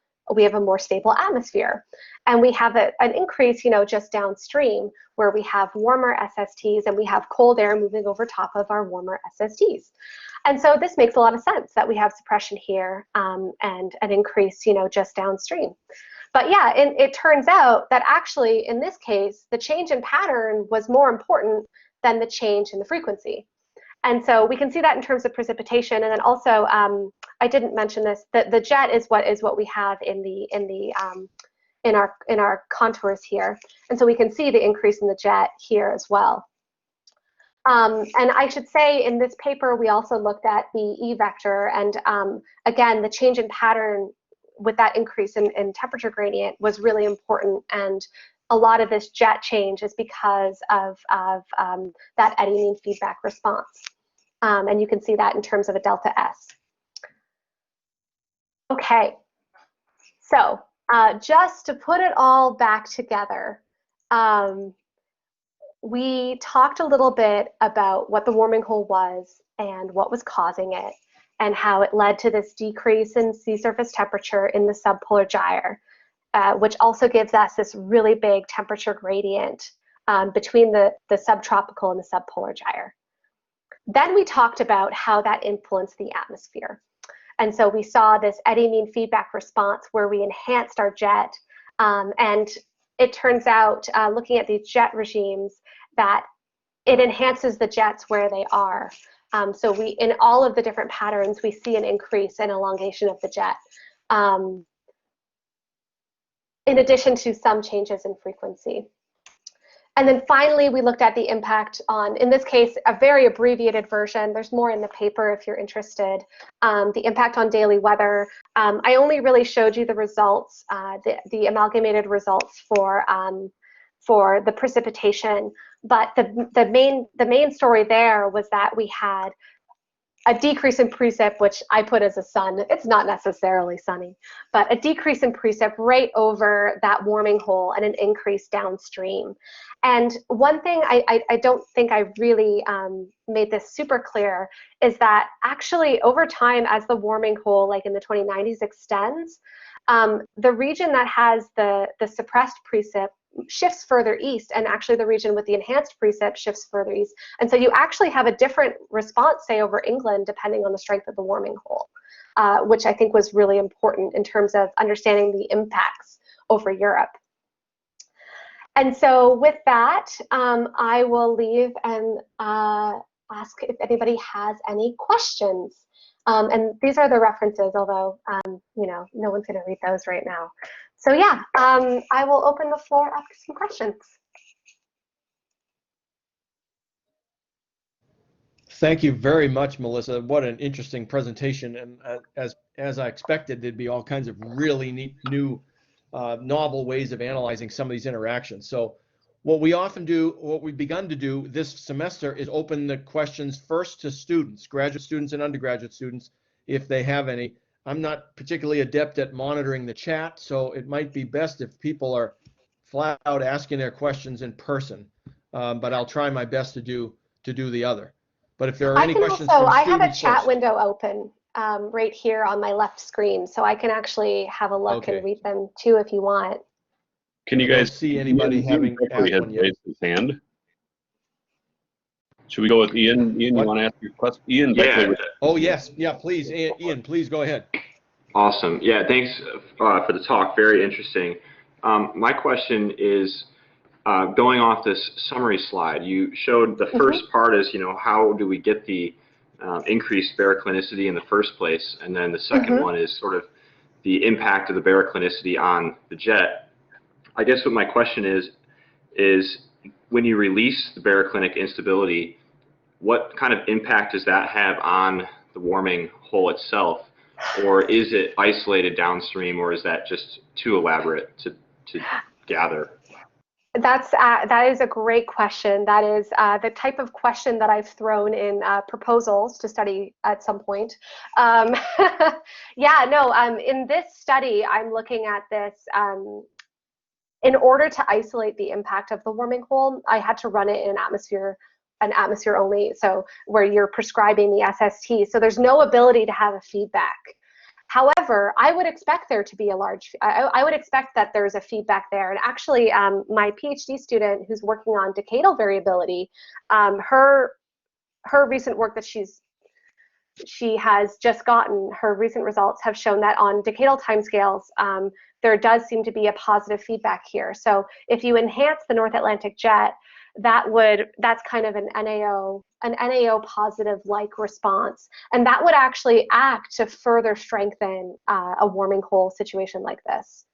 atmosphere. And we have an increase, just downstream, where we have warmer SSTs and we have cold air moving over top of our warmer SSTs. And so this makes a lot of sense that we have suppression here and an increase, just downstream. But yeah, it turns out that actually, in this case, the change in pattern was more important than the change in the frequency. And so we can see that in terms of precipitation. And then also, I didn't mention this, the jet is what we have in our contours here. And so we can see the increase in the jet here as well. And I should say in this paper, we also looked at the E vector. And again, the change in pattern with that increase in temperature gradient was really important. And a lot of this jet change is because of that eddy mean feedback response. And you can see that in terms of a delta S. Okay, so just to put it all back together, we talked a little bit about what the warming hole was and what was causing it, and how it led to this decrease in sea surface temperature in the subpolar gyre, which also gives us this really big temperature gradient between the subtropical and the subpolar gyre. Then we talked about how that influenced the atmosphere. And so we saw this eddy mean feedback response where we enhanced our jet, and it turns out, looking at these jet regimes, that it enhances the jets where they are. So in all of the different patterns, we see an increase in elongation of the jet, in addition to some changes in frequency. And then finally, we looked at the impact on, in this case, a very abbreviated version. There's more in the paper if you're interested. The impact on daily weather. I only really showed you the results, the amalgamated results for the precipitation. But the main story there was that we had a decrease in precip, which I put as a sun. It's not necessarily sunny, but a decrease in precip right over that warming hole and an increase downstream. And one thing I don't think I really made this super clear is that actually over time, as the warming hole, like in the 2090s, extends, the region that has the suppressed precip shifts further east, and actually the region with the enhanced precip shifts further east. And so you actually have a different response, say, over England, depending on the strength of the warming hole, which I think was really important in terms of understanding the impacts over Europe. And so with that, I will leave and ask if anybody has any questions. And these are the references, although no one's going to read those right now. So yeah, I will open the floor up to some questions.
Thank you very much, Melissa. What an interesting presentation. And as I expected, there'd be all kinds of really neat, new, novel ways of analyzing some of these interactions. So what we often do, what we've begun to do this semester is open the questions first to students, graduate students and undergraduate students, if they have any. I'm not particularly adept at monitoring the chat, so it might be best if people are flat out asking their questions in person. But I'll try my best to do the other. But if there are any questions from
I have a
students
chat
first.
window open right here on my left screen, so I can actually have a look
Okay.
and read them too if you want.
Can you
I don't
guys
see anybody having asked one yet?
raised his hand? Should we go with Ian? Ian,
What?
you want to ask your question? Ian,
Yeah.
Oh, yes. Yeah, please. Ian, please go ahead.
Awesome. Yeah, thanks for the talk. Very interesting. My question is going off this summary slide. You showed the first part is, how do we get the increased baroclinicity in the first place? And then the second one is sort of the impact of the baroclinicity on the jet. I guess what my question is when you release the baroclinic instability, what kind of impact does that have on the warming hole itself? Or is it isolated downstream, or is that just too elaborate to gather?
That is a great question. That is the type of question that I've thrown in proposals to study at some point. Yeah, no, in this study, I'm looking at this. In order to isolate the impact of the warming hole, I had to run it in an atmosphere only, so where you're prescribing the SST. So there's no ability to have a feedback. However, I would expect there to be I would expect that there's a feedback there. And actually, my PhD student who's working on decadal variability, her recent work that she has just gotten, her recent results have shown that on decadal timescales, there does seem to be a positive feedback here. So if you enhance the North Atlantic jet, that's kind of an NAO positive like response, and that would actually act to further strengthen a warming hole situation like this.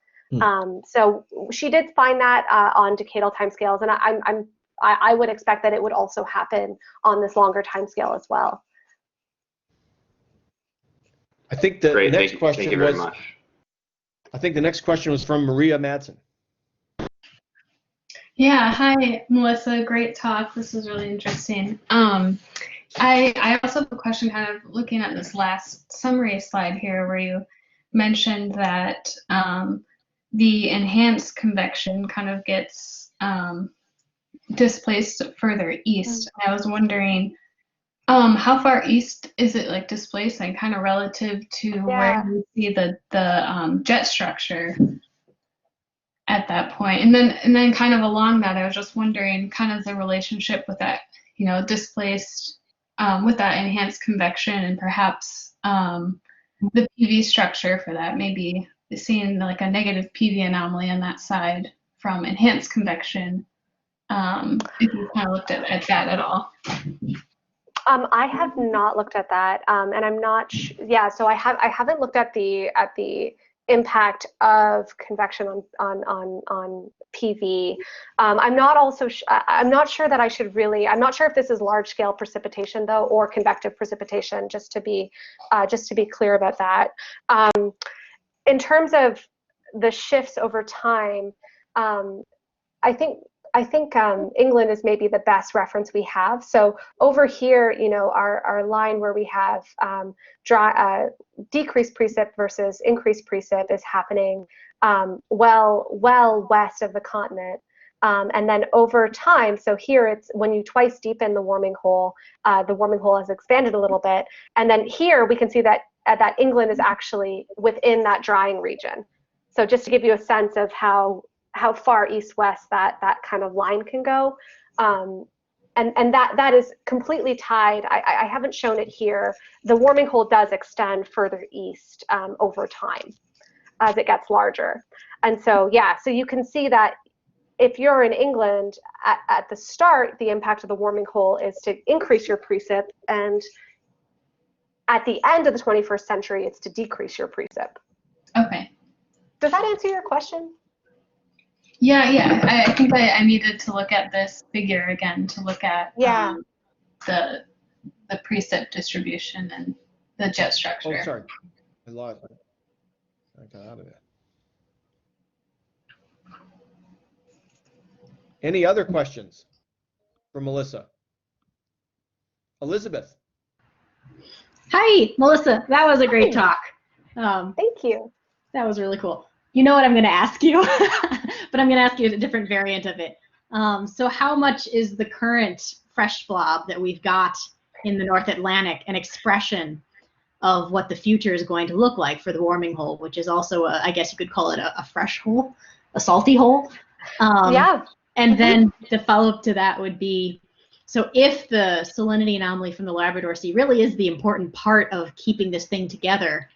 So she did find that on decadal timescales, and I would expect that it would also happen on this longer timescale as well.
I think the
Great.
next question
Thank you very much.
I think the next question was from Maria Madsen.
Yeah, hi, Melissa. Great talk. This is really interesting. I also have a question kind of looking at this last summary slide here where you mentioned that the enhanced convection kind of gets displaced further east. I was wondering how far east is it like displacing kind of relative to where you see the jet structure at that point, and then kind of along that, I was just wondering kind of the relationship with that, displaced with that enhanced convection, and perhaps the PV structure for that, maybe seeing like a negative PV anomaly on that side from enhanced convection. If you kind of looked at that at all.
I have not looked at that, and I'm not. Yeah, so I haven't looked at the impact of convection on PV. I'm not sure that I should really. I'm not sure if this is large scale precipitation though, or convective precipitation. Just to be clear about that. In terms of the shifts over time, I think England is maybe the best reference we have. So over here, our line where we have decreased precip versus increased precip is happening well west of the continent. And then over time, so here it's when you twice deepen the warming hole has expanded a little bit. And then here we can see that England is actually within that drying region. So just to give you a sense of how far east-west that kind of line can go. And that is completely tied. I haven't shown it here. The warming hole does extend further east over time as it gets larger. And so, yeah, so you can see that if you're in England at the start, the impact of the warming hole is to increase your precip, and at the end of the 21st century, it's to decrease your precip.
Okay.
Does that answer your question?
Yeah. I think I needed to look at this figure again to look at the the precip distribution and the jet structure.
Oh, sorry. I lost it. I got out of it. Any other questions for Melissa? Elizabeth.
Hi, Melissa. That was a great talk.
Thank you.
That was really cool. You know what I'm going to ask you, but I'm going to ask you a different variant of it. So how much is the current fresh blob that we've got in the North Atlantic an expression of what the future is going to look like for the warming hole, which is also, I guess you could call it a fresh hole, a salty hole?
Yeah.
And then the follow-up to that would be, so if the salinity anomaly from the Labrador Sea really is the important part of keeping this thing together,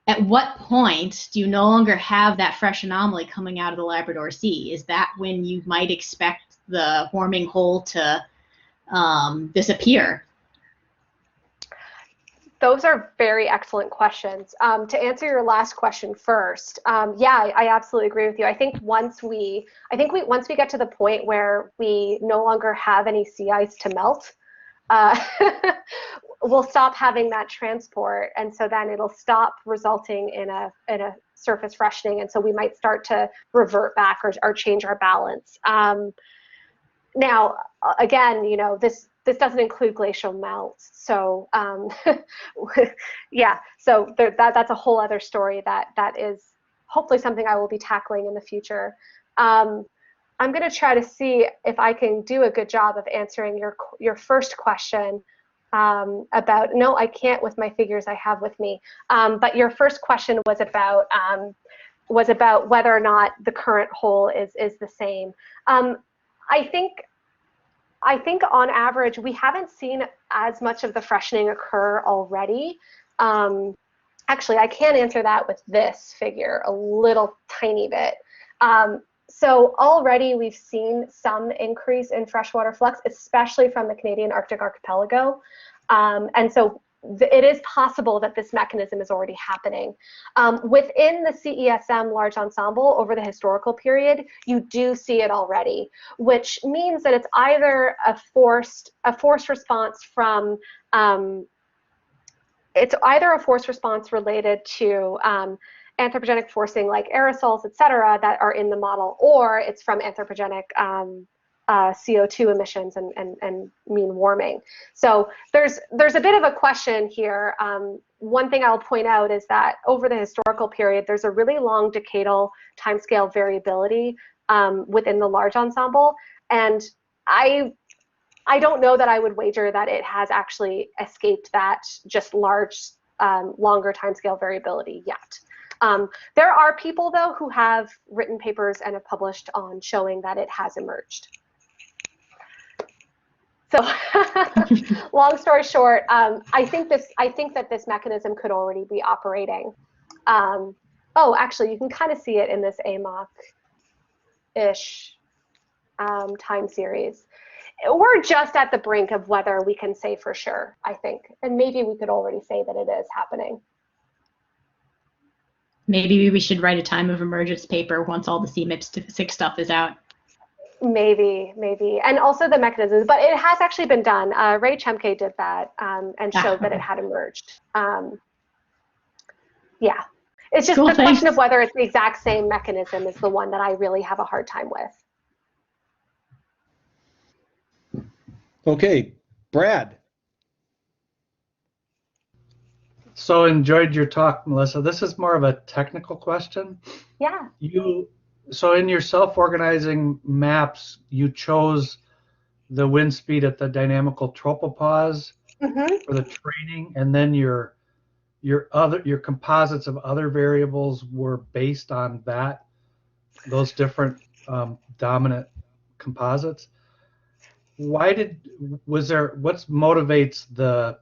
at what point do you no longer have that fresh anomaly coming out of the Labrador Sea? Is that when you might expect the warming hole to disappear?
Those are very excellent questions. To answer your last question first, yeah, I absolutely agree with you. I think once we get to the point where we no longer have any sea ice to melt, we'll stop having that transport, and so then it'll stop resulting in a surface freshening, and so we might start to revert back or change our balance. Now, again, you know, this doesn't include glacial melts, so yeah, so that's a whole other story that is hopefully something I will be tackling in the future. I'm going to try to see if I can do a good job of answering your first question about, no, I can't with my figures I have with me, but your first question was about whether or not the current hole is the same. I think on average, we haven't seen as much of the freshening occur already. Actually, I can answer that with this figure a little tiny bit. So already we've seen some increase in freshwater flux, especially from the Canadian Arctic archipelago. And so it is possible that this mechanism is already happening. Within the CESM large ensemble over the historical period, you do see it already, which means that it's either a forced response from, it's either a forced response related to anthropogenic forcing like aerosols, et cetera, that are in the model, or it's from anthropogenic CO2 emissions and mean warming. So there's a bit of a question here. One thing I'll point out is that over the historical period, there's a really long decadal timescale variability within the large ensemble, and I don't know that I would wager that it has actually escaped that just large, longer timescale variability yet. There are people, though, who have written papers and have published on showing that it has emerged. So, long story short, I think that this mechanism could already be operating. Oh, actually, you can kind of see it in this AMOC-ish time series. We're just at the brink of whether we can say for sure, I think, and maybe we could already say that it is happening.
Maybe we should write a time of emergence paper once all the CMIP6 stuff is out.
Maybe, and also the mechanisms, but it has actually been done. Ray Chemke did that and showed that it had emerged. Yeah, it's just the question of whether it's the exact same mechanism is the one that I really have a hard time with.
Okay, Brad.
So enjoyed your talk, Melissa. This is more of a technical question.
Yeah.
So in your self-organizing maps, you chose the wind speed at the dynamical tropopause for the training, and then your composites of other variables were based on those different dominant composites. What motivates the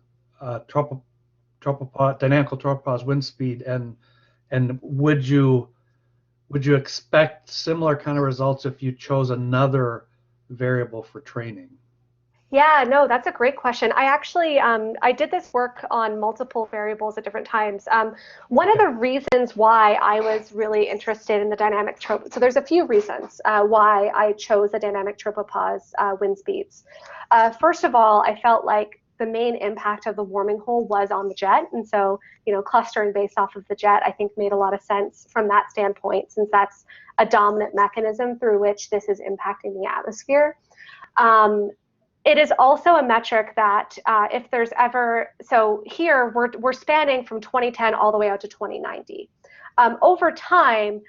dynamical tropopause wind speed, and would you expect similar kind of results if you chose another variable for training?
Yeah, no, that's a great question. I actually, I did this work on multiple variables at different times. One of the reasons why I was really interested in the dynamic so there's a few reasons why I chose the dynamic tropopause wind speeds. First of all, I felt like the main impact of the warming hole was on the jet. And so, clustering based off of the jet, I think made a lot of sense from that standpoint, since that's a dominant mechanism through which this is impacting the atmosphere. It is also a metric that if there's ever, so here we're spanning from 2010 all the way out to 2090. Over time,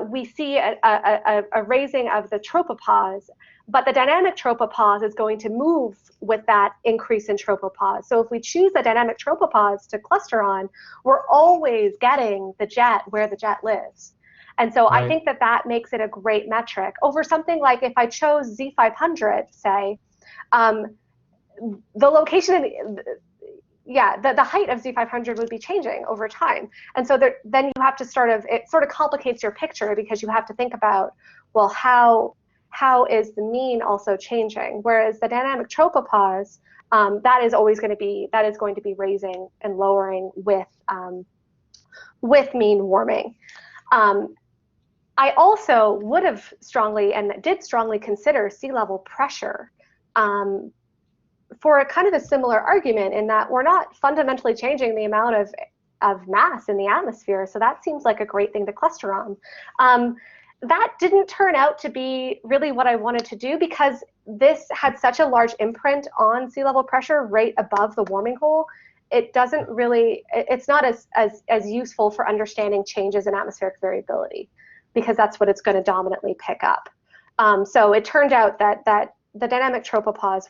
we see a raising of the tropopause, but the dynamic tropopause is going to move with that increase in tropopause. So if we choose the dynamic tropopause to cluster on, we're always getting the jet where the jet lives. And so
Right.
I think that makes it a great metric. Over something like if I chose Z500, say, the location, the height of Z500 would be changing over time. And so then you have to it sort of complicates your picture, because you have to think about, well, how is the mean also changing? Whereas the dynamic tropopause, that is going to be raising and lowering with mean warming. I also would have did strongly consider sea level pressure for a kind of a similar argument, in that we're not fundamentally changing the amount of mass in the atmosphere. So that seems like a great thing to cluster on. That didn't turn out to be really what I wanted to do, because this had such a large imprint on sea level pressure right above the warming hole. It's not as useful for understanding changes in atmospheric variability, because that's what it's going to dominantly pick up. So it turned out that the dynamic tropopause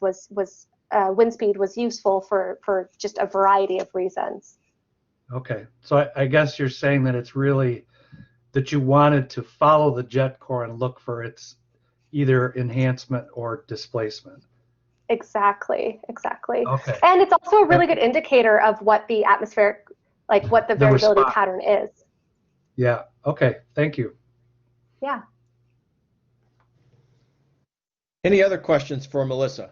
wind speed was useful for just a variety of reasons.
Okay, so I guess you're saying that it's really that you wanted to follow the jet core and look for its either enhancement or displacement.
Exactly.
Okay.
And it's also a really good indicator of what the atmospheric, what the variability
response.
pattern is.
Yeah, okay, thank you.
Yeah.
Any other questions for Melissa?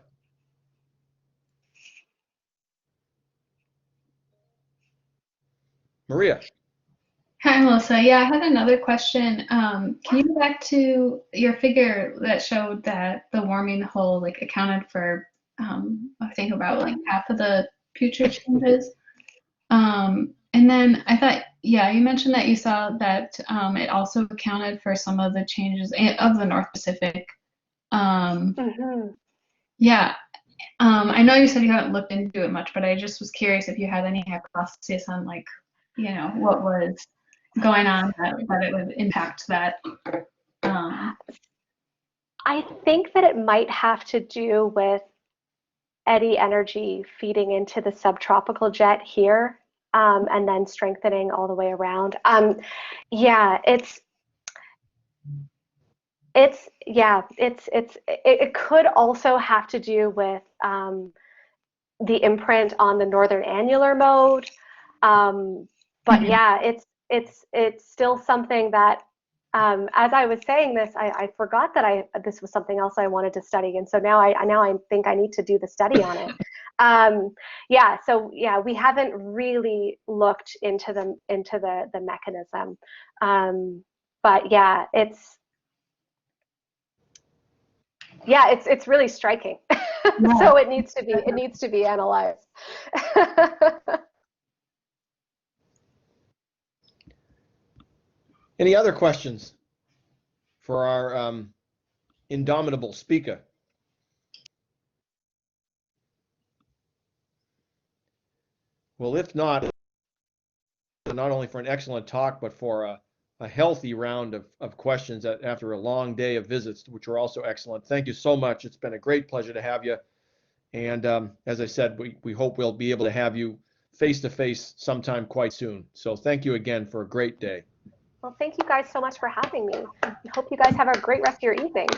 Maria?
Hi, Melissa. Yeah, I had another question. Can you go back to your figure that showed that the warming hole accounted for, I think about half of the future changes? And then I thought, yeah, you mentioned that you saw that it also accounted for some of the changes of the North Pacific. Yeah, I know you said you haven't looked into it much, but I just was curious if you had any hypothesis on what was going on that it would impact that.
I think that it might have to do with eddy energy feeding into the subtropical jet here, and then strengthening all the way around. It could also have to do with the imprint on the northern annular mode. But yeah, it's still something that, as I was saying this, I forgot that this was something else I wanted to study, and so now I think I need to do the study on it. We haven't really looked into the mechanism, but yeah, it's really striking.
Yeah.
So it needs to be analyzed.
Any other questions for our indomitable speaker? Well, if not only for an excellent talk, but for a healthy round of questions after a long day of visits, which were also excellent. Thank you so much. It's been a great pleasure to have you. And as I said, we hope we'll be able to have you face-to-face sometime quite soon. So thank you again for a great day.
Well, thank you guys so much for having me. I hope you guys have a great rest of your evening.